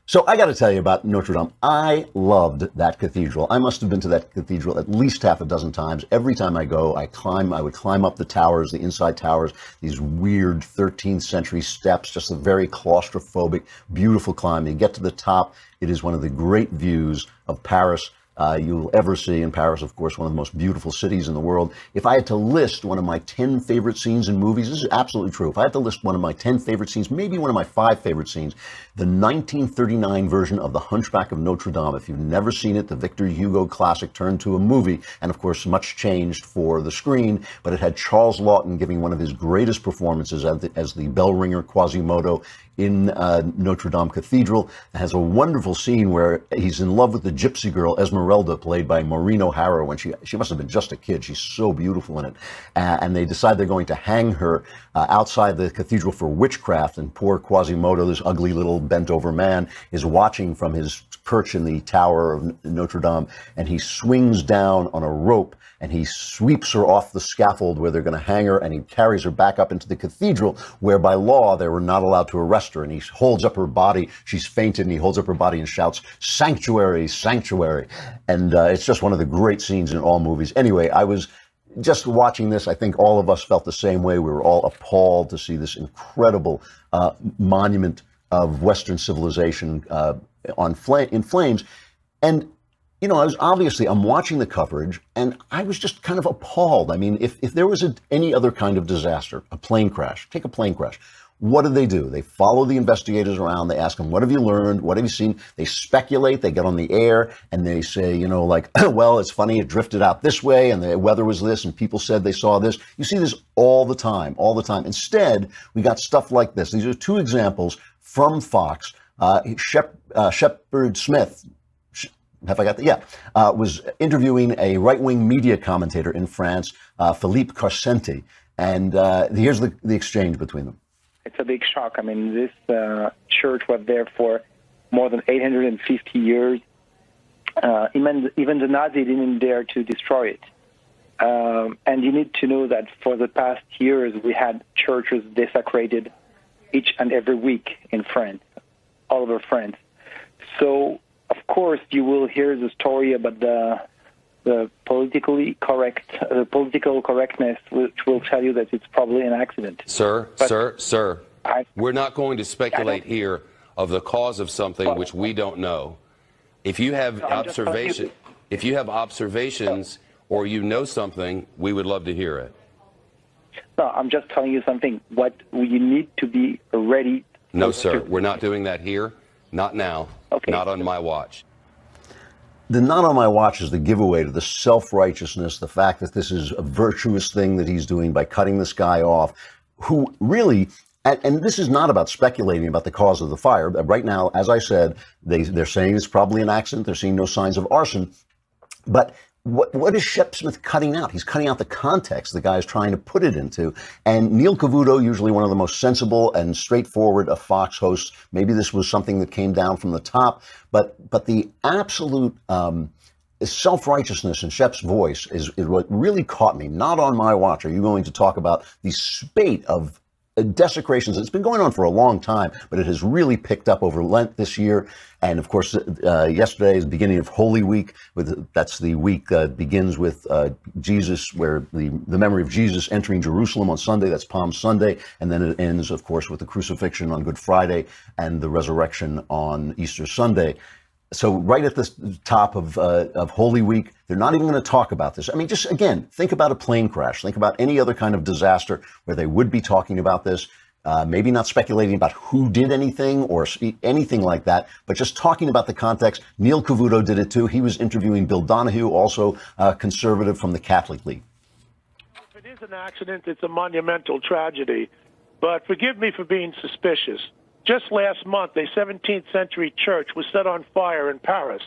So I got to tell you about Notre Dame. I loved that cathedral. I must have been to that cathedral at least half a dozen times. Every time I go, I would climb up the towers, the inside towers, these weird 13th century steps, just a very claustrophobic, beautiful climb. You get to the top. It is one of the great views of Paris you'll ever see. In Paris, of course, one of the most beautiful cities in the world. If I had to list one of my 10 favorite scenes in movies, this is absolutely true. If I had to list one of my 10 favorite scenes, maybe one of my 5 favorite scenes, the 1939 version of The Hunchback of Notre Dame. If you've never seen it, the Victor Hugo classic turned to a movie, and of course, much changed for the screen, but it had Charles Laughton giving one of his greatest performances as the bell ringer Quasimodo in Notre Dame Cathedral. It has a wonderful scene where he's in love with the gypsy girl Esmeralda, played by Maureen O'Hara, when she must have been just a kid. She's so beautiful in it. And they decide they're going to hang her outside the cathedral for witchcraft, and poor Quasimodo, this ugly little bent-over man, is watching from his perch in the tower of Notre Dame, and he swings down on a rope and he sweeps her off the scaffold where they're going to hang her, and he carries her back up into the cathedral, where by law they were not allowed to arrest her. And he holds up her body. She's fainted, and he holds up her body and shouts, "Sanctuary, sanctuary." And it's just one of the great scenes in all movies. Anyway, I was just watching this. I think all of us felt the same way. We were all appalled to see this incredible monument of Western civilization in flames. And you know, I'm watching the coverage, and I was just kind of appalled. I mean, if there was any other kind of disaster, a plane crash, take a plane crash, what do? They follow the investigators around. They ask them, what have you learned? What have you seen? They speculate. They get on the air, and they say, you know, like, well, it's funny. It drifted out this way, and the weather was this, and people said they saw this. You see this all the time, all the time. Instead, we got stuff like this. These are 2 examples from Fox. Shepard Smith, have I got that? Yeah. Was interviewing a right-wing media commentator in France, Philippe Carcenti. And here's the exchange between them. It's a big shock. I mean, this church was there for more than 850 years. Even the Nazis didn't dare to destroy it. And you need to know that for the past years, we had churches desecrated each and every week in France, all over France. So, of course, you will hear the story about the political correctness, which will tell you that it's probably an accident. Sir, we're not going to speculate here of the cause of something which we don't know. If you have observations or you know something, we would love to hear it. No, I'm just telling you something. What we need to be ready. No, sir, we're not doing that here. Not now. Okay. Not on my watch. The not on my watch is the giveaway to the self-righteousness, the fact that this is a virtuous thing that he's doing by cutting this guy off, who really, and this is not about speculating about the cause of the fire. Right now, as I said, they're saying it's probably an accident. They're seeing no signs of arson. But what is Shep Smith cutting out? He's cutting out the context the guy is trying to put it into. And Neil Cavuto, usually one of the most sensible and straightforward of Fox hosts, maybe this was something that came down from the top, but the absolute self-righteousness in Shep's voice is what really caught me. Not on my watch are you going to talk about the spate of desecrations. It's been going on for a long time, but it has really picked up over Lent this year. And of course, yesterday is the beginning of Holy Week. That's the week begins with Jesus, where the memory of Jesus entering Jerusalem on Sunday. That's Palm Sunday. And then it ends, of course, with the crucifixion on Good Friday and the resurrection on Easter Sunday. So right at the top of Holy Week, they're not even going to talk about this. I mean, just again, think about a plane crash. Think about any other kind of disaster where they would be talking about this. Maybe not speculating about who did anything or anything like that, but just talking about the context. Neil Cavuto did it too. He was interviewing Bill Donahue, also conservative from the Catholic League. If it is an accident, it's a monumental tragedy. But forgive me for being suspicious. Just last month, a 17th century church was set on fire in Paris.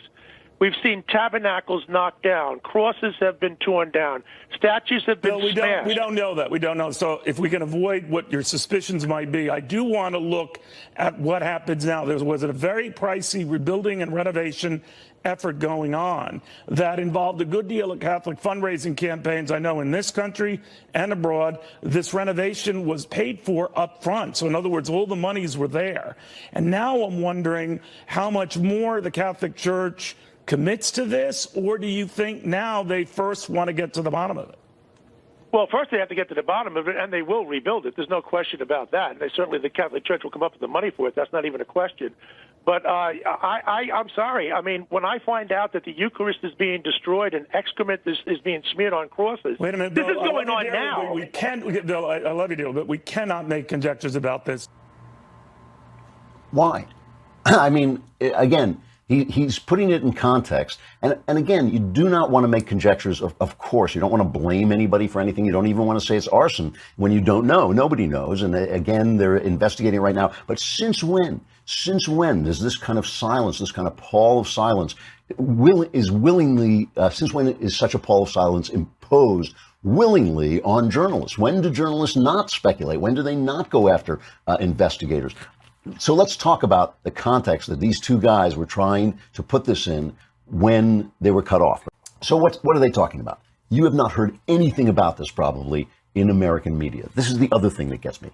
We've seen tabernacles knocked down. Crosses have been torn down. Statues have been smashed. We don't know that. We don't know. So if we can avoid what your suspicions might be, I do want to look at what happens now. There was a very pricey rebuilding and renovation effort going on that involved a good deal of Catholic fundraising campaigns. I know in this country and abroad, this renovation was paid for up front. So in other words, all the monies were there. And now I'm wondering how much more the Catholic Church commits to this, or do you think now they first want to get to the bottom of it? Well, first they have to get to the bottom of it, and they will rebuild it. There's no question about that. And certainly the Catholic Church will come up with the money for it. That's not even a question. But I'm sorry. I mean, when I find out that the Eucharist is being destroyed and excrement is being smeared on crosses, wait a minute, this Bill, is going on now. Bill, I love you, Bill, but we cannot make conjectures about this. Why? I mean, again, he's putting it in context. And again, you do not want to make conjectures, of course. You don't want to blame anybody for anything. You don't even want to say it's arson when you don't know. Nobody knows. And again, they're investigating right now. But since when? Since when does this kind of silence, this kind of pall of silence, since when is such a pall of silence imposed willingly on journalists? When do journalists not speculate? When do they not go after investigators? So let's talk about the context that these two guys were trying to put this in when they were cut off. So what are they talking about? You have not heard anything about this probably in American media. This is the other thing that gets me.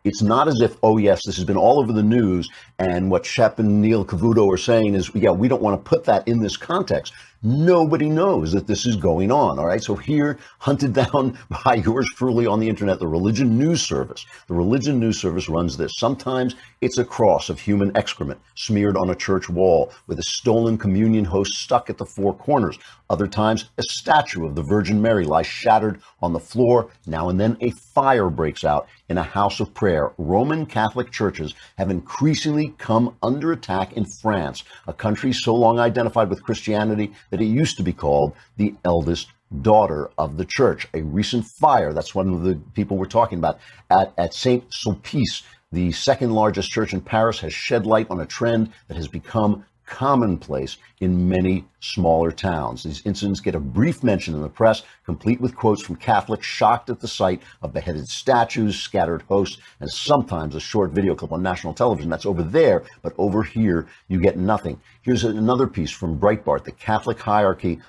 It's not as if, oh yes, this has been all over the news, and what Shep and Neil Cavuto are saying is, yeah, we don't want to put that in this context. Nobody knows that this is going on, all right? So here, hunted down by yours truly on the internet, the Religion News Service. The Religion News Service runs this. Sometimes it's a cross of human excrement smeared on a church wall with a stolen communion host stuck at the four corners. Other times, a statue of the Virgin Mary lies shattered on the floor. Now and then, a fire breaks out in a house of prayer. Roman Catholic churches have increasingly come under attack in France, a country so long identified with Christianity that it used to be called the eldest daughter of the church. A recent fire, that's one of the people we're talking about, at Saint Sulpice, the second largest church in Paris, has shed light on a trend that has become commonplace in many smaller towns. These incidents get a brief mention in the press, complete with quotes from Catholics shocked at the sight of beheaded statues, scattered hosts, and sometimes a short video clip on national television. That's over there, but over here, you get nothing. Here's another piece from Breitbart, the Catholic hierarchy.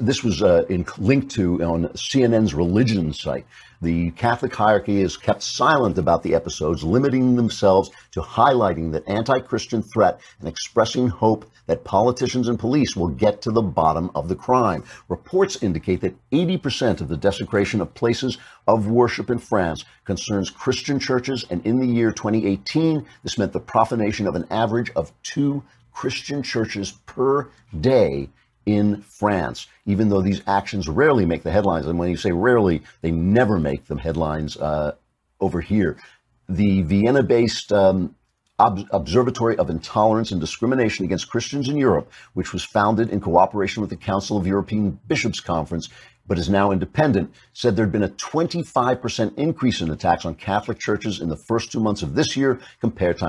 This was linked to on CNN's religion site. The Catholic hierarchy has kept silent about the episodes, limiting themselves to highlighting that anti-Christian threat and expressing hope that politicians and police will get to the bottom of the crime. Reports indicate that 80% of the desecration of places of worship in France concerns Christian churches, and in the year 2018, this meant the profanation of an average of 2 Christian churches per day in France, even though these actions rarely make the headlines. And when you say rarely, they never make the headlines over here. The Vienna-based Observatory of Intolerance and Discrimination Against Christians in Europe, which was founded in cooperation with the Council of European Bishops' Conference, but is now independent, said there'd been a 25% increase in attacks on Catholic churches in the first 2 months of this year compared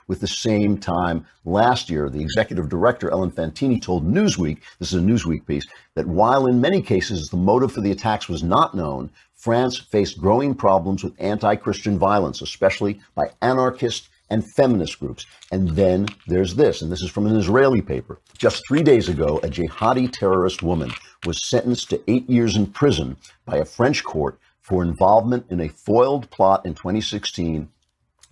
with the same time last year. The executive director, Ellen Fantini, told Newsweek, this is a Newsweek piece, that while in many cases the motive for the attacks was not known, France faced growing problems with anti-Christian violence, especially by anarchist and feminist groups. And then there's this, and this is from an Israeli paper. Just 3 days ago, a jihadi terrorist woman was sentenced to 8 years in prison by a French court for involvement in a foiled plot in 2016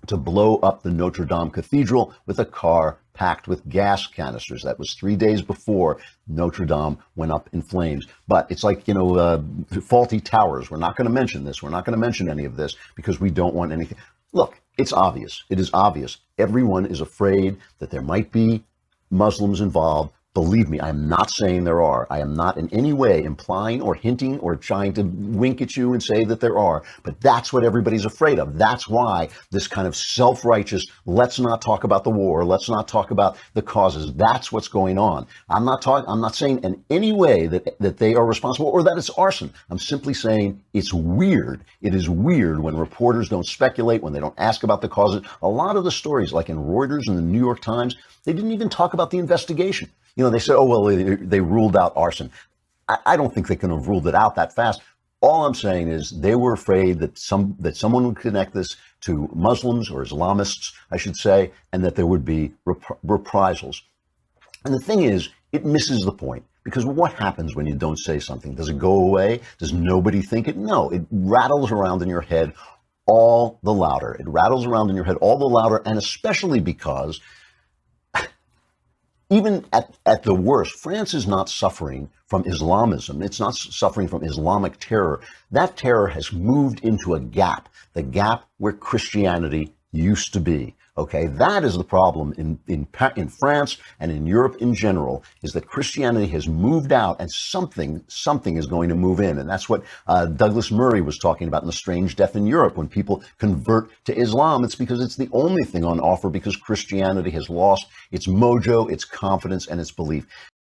to blow up the Notre Dame Cathedral with a car packed with gas canisters. That was 3 days before Notre Dame went up in flames. But it's like, faulty towers. We're not going to mention this. We're not going to mention any of this because we don't want anything. Look, it's obvious. It is obvious. Everyone is afraid that there might be Muslims involved. Believe me, I'm not saying there are. I am not in any way implying or hinting or trying to wink at you and say that there are. But that's what everybody's afraid of. That's why this kind of self-righteous, let's not talk about the war, let's not talk about the causes. That's what's going on. I'm not saying in any way that they are responsible or that it's arson. I'm simply saying it's weird. It is weird when reporters don't speculate, when they don't ask about the causes. A lot of the stories, like in Reuters and the New York Times, they didn't even talk about the investigation. They said, oh, well, they ruled out arson. I don't think they can have ruled it out that fast. All I'm saying is they were afraid that someone would connect this to Muslims or Islamists, I should say, and that there would be reprisals. And the thing is, it misses the point. Because what happens when you don't say something? Does it go away? Does nobody think it? No, it rattles around in your head all the louder. It rattles around in your head all the louder, and especially because even at the worst, France is not suffering from Islamism. It's not suffering from Islamic terror. That terror has moved into a gap, the gap where Christianity used to be. Okay, that is the problem in France and in Europe in general, is that Christianity has moved out and something is going to move in. And that's what Douglas Murray was talking about in The Strange Death in Europe. When people convert to Islam, it's because it's the only thing on offer, because Christianity has lost its mojo, its confidence, and its belief.